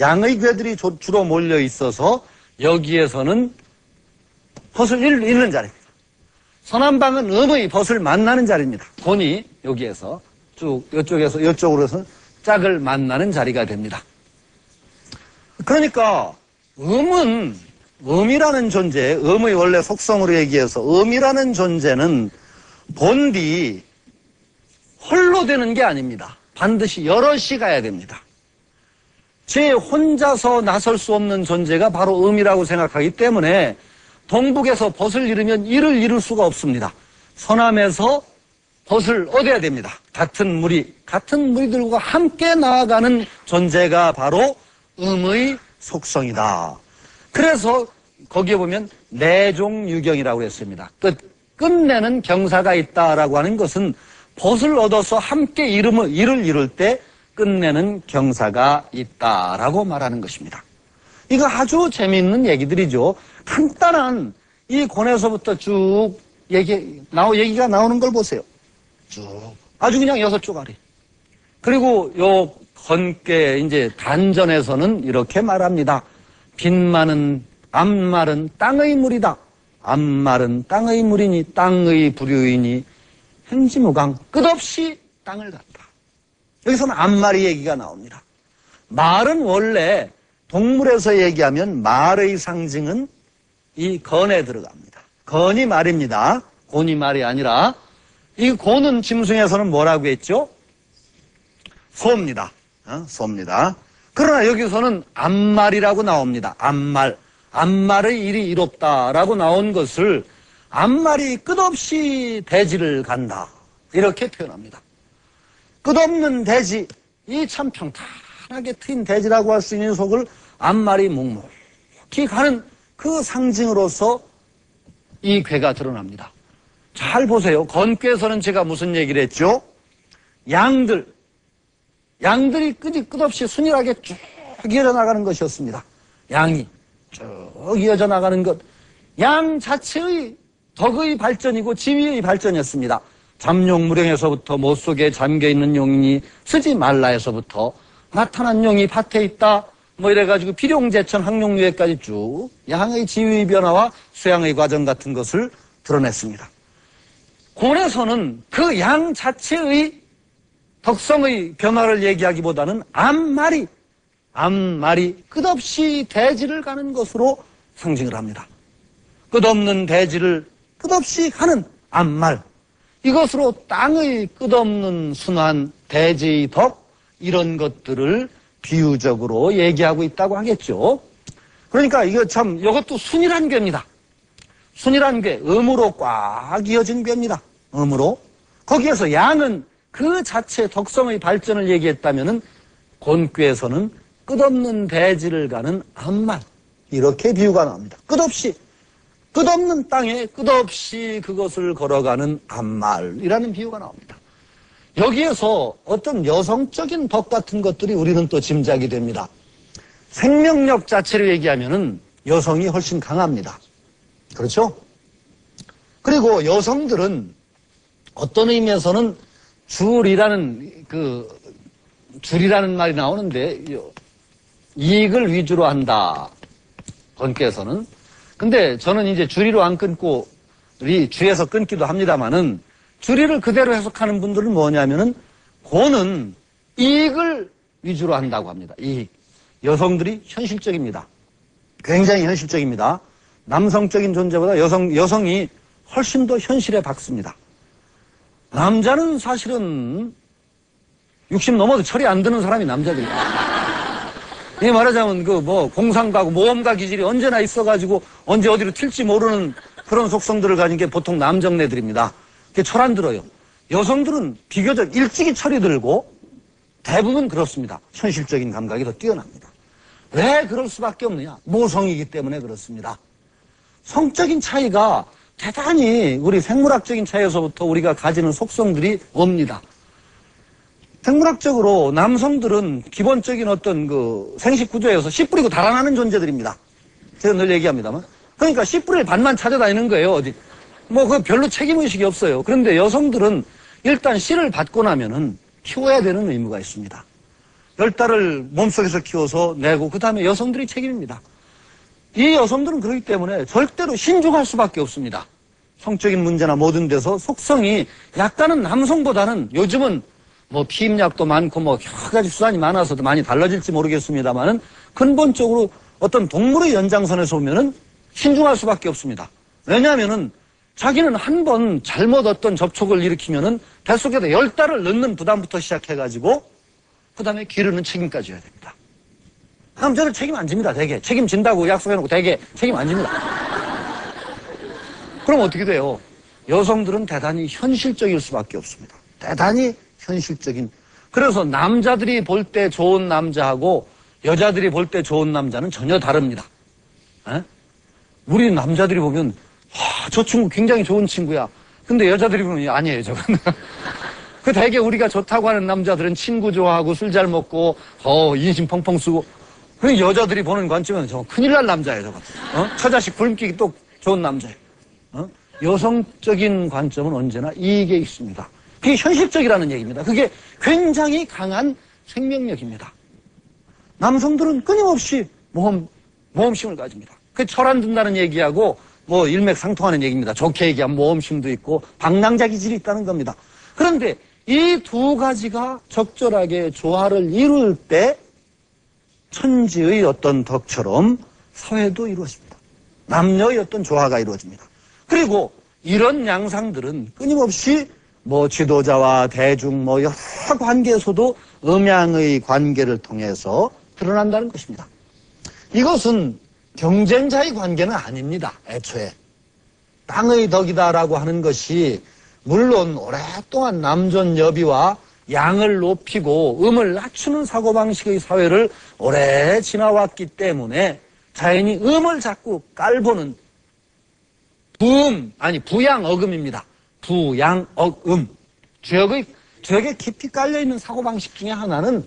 양의 괴들이 주로 몰려 있어서 여기에서는 벗을 잃는 자리입니다. 서남방은 음의 벗을 만나는 자리입니다. 곤이 여기에서 쭉 이쪽에서 이쪽으로 해서 짝을 만나는 자리가 됩니다. 그러니까 음이라는 존재, 음의 원래 속성으로 얘기해서 음이라는 존재는 본디 홀로 되는 게 아닙니다. 반드시 여럿이 가야 됩니다. 제 혼자서 나설 수 없는 존재가 바로 음이라고 생각하기 때문에 동북에서 벗을 잃으면 이를 이룰 수가 없습니다. 서남에서 벗을 얻어야 됩니다. 같은 무리들과 함께 나아가는 존재가 바로 음의 속성이다. 그래서 거기에 보면 내종유경이라고 했습니다. 끝내는 경사가 있다라고 하는 것은 벗을 얻어서 함께 일을 이룰 때 끝내는 경사가 있다라고 말하는 것입니다. 이거 아주 재미있는 얘기들이죠. 간단한 이 권에서부터 쭉 얘기가 나오는 걸 보세요. 쭉 아주 그냥 6조가리. 그리고 요 건께 이제 단전에서는 이렇게 말합니다. 빈마는 암말은 땅의 물이다. 암말은 땅의 물이니 땅의 부류이니 행지무강 끝없이 땅을 갔다. 여기서는 암말이 얘기가 나옵니다. 말은 원래 동물에서 얘기하면 말의 상징은 이 건에 들어갑니다. 건이 말입니다. 곤이 말이 아니라 이 곤은 짐승에서는 뭐라고 했죠? 소입니다. 소입니다. 그러나 여기서는 암말이라고 나옵니다. 암말의 일이 이롭다라고 나온 것을 암말이 끝없이 대지를 간다. 이렇게 표현합니다. 끝없는 대지, 이 참 평탄하게 트인 대지라고 할 수 있는 속을 암말이 묵묵히 가는 그 상징으로서 이 괴가 드러납니다. 잘 보세요. 건괴에서는 제가 무슨 얘기를 했죠? 양들이 끝없이 순일하게 쭉 이어져 나가는 것이었습니다. 양이 쭉 이어져 나가는 것. 양 자체의 덕의 발전이고 지위의 발전이었습니다. 잠용무령에서부터 못 속에 잠겨있는 용이 쓰지 말라에서부터 나타난 용이 밭에 있다. 뭐 이래가지고 필용제천 항용유해까지 쭉 양의 지위의 변화와 수양의 과정 같은 것을 드러냈습니다. 곤에서는 그 양 자체의 덕성의 변화를 얘기하기보다는 암말이 끝없이 대지를 가는 것으로 상징을 합니다. 끝없는 대지를 끝없이 가는 암말. 이것으로 땅의 끝없는 순환, 대지의 덕 이런 것들을 비유적으로 얘기하고 있다고 하겠죠. 그러니까 이것도 순일한 괴입니다. 순일한 괴, 음으로 꽉 이어진 괴입니다. 음으로. 거기에서 양은 그 자체 덕성의 발전을 얘기했다면은 곤괴에서는 끝없는 대지를 가는 암말. 이렇게 비유가 나옵니다. 끝없는 땅에 끝없이 그것을 걸어가는 암말이라는 비유가 나옵니다. 여기에서 어떤 여성적인 덕 같은 것들이 우리는 또 짐작이 됩니다. 생명력 자체를 얘기하면은 여성이 훨씬 강합니다. 그렇죠? 그리고 여성들은 어떤 의미에서는 줄이라는 말이 나오는데 이익을 위주로 한다. 건께서는. 근데 저는 이제 줄이로 안 끊고 우리 주에서 끊기도 합니다만은 줄이를 그대로 해석하는 분들은 뭐냐면은 곤은 이익을 위주로 한다고 합니다. 이익. 여성들이 현실적입니다. 굉장히 현실적입니다. 남성적인 존재보다 여성이 훨씬 더 현실에 박습니다. 남자는 사실은 60 넘어도 철이 안 드는 사람이 남자들이에요. 이 말하자면 공상과고 모험가 기질이 언제나 있어가지고 언제 어디로 튈지 모르는 그런 속성들을 가진 게 보통 남정네들입니다. 그게 철 안 들어요. 여성들은 비교적 일찍이 철이 들고 대부분 그렇습니다. 현실적인 감각이 더 뛰어납니다. 왜 그럴 수밖에 없느냐? 모성이기 때문에 그렇습니다. 성적인 차이가 대단히 우리 생물학적인 차이에서부터 우리가 가지는 속성들이 옵니다. 생물학적으로 남성들은 기본적인 어떤 생식 구조에서 씨 뿌리고 달아나는 존재들입니다. 제가 늘 얘기합니다만. 그러니까 씨 뿌리를 반만 찾아다니는 거예요, 어디. 그 별로 책임의식이 없어요. 그런데 여성들은 일단 씨를 받고 나면은 키워야 되는 의무가 있습니다. 10달을 몸속에서 키워서 내고 그 다음에 여성들이 책임입니다. 이 여성들은 그렇기 때문에 절대로 신중할 수밖에 없습니다. 성적인 문제나 모든 데서 속성이 약간은 남성보다는 요즘은 뭐 피임약도 많고 뭐 여러 가지 수단이 많아서 많이 달라질지 모르겠습니다만은 근본적으로 어떤 동물의 연장선에서 보면은 신중할 수밖에 없습니다. 왜냐하면은 자기는 한 번 잘못 어떤 접촉을 일으키면은 뱃속에다 10달을 넣는 부담부터 시작해가지고 그 다음에 기르는 책임까지 져야 됩니다. 남자들 책임 안 집니다, 대개. 책임진다고 약속해놓고 대개 책임 안 집니다. 그럼 어떻게 돼요? 여성들은 대단히 현실적일 수밖에 없습니다. 대단히 현실적인. 그래서 남자들이 볼 때 좋은 남자하고 여자들이 볼 때 좋은 남자는 전혀 다릅니다. 에? 우리 남자들이 보면 저 친구 굉장히 좋은 친구야. 근데 여자들이 보면 아니에요, 저건. 그 대개 우리가 좋다고 하는 남자들은 친구 좋아하고 술 잘 먹고 인심 펑펑 쓰고. 그 여자들이 보는 관점은 저거 큰일 날 남자예요, 저거. 처자식 굶기기 또 좋은 남자예요. 여성적인 관점은 언제나 이익에 있습니다. 그게 현실적이라는 얘기입니다. 그게 굉장히 강한 생명력입니다. 남성들은 끊임없이 모험심을 가집니다. 그게 철 안 든다는 얘기하고 뭐 일맥상통하는 얘기입니다. 좋게 얘기하면 모험심도 있고 방랑자 기질이 있다는 겁니다. 그런데 이 두 가지가 적절하게 조화를 이룰 때 천지의 어떤 덕처럼 사회도 이루어집니다. 남녀의 어떤 조화가 이루어집니다. 그리고 이런 양상들은 끊임없이 뭐 지도자와 대중 뭐 여러 관계에서도 음양의 관계를 통해서 드러난다는 것입니다. 이것은 경쟁자의 관계는 아닙니다. 애초에. 땅의 덕이다라고 하는 것이 물론 오랫동안 남존여비와 양을 높이고 음을 낮추는 사고방식의 사회를 오래 지나왔기 때문에 자연히 음을 자꾸 깔보는 부양어금입니다. 부양어금. 죄악에 깊이 깔려있는 사고방식 중에 하나는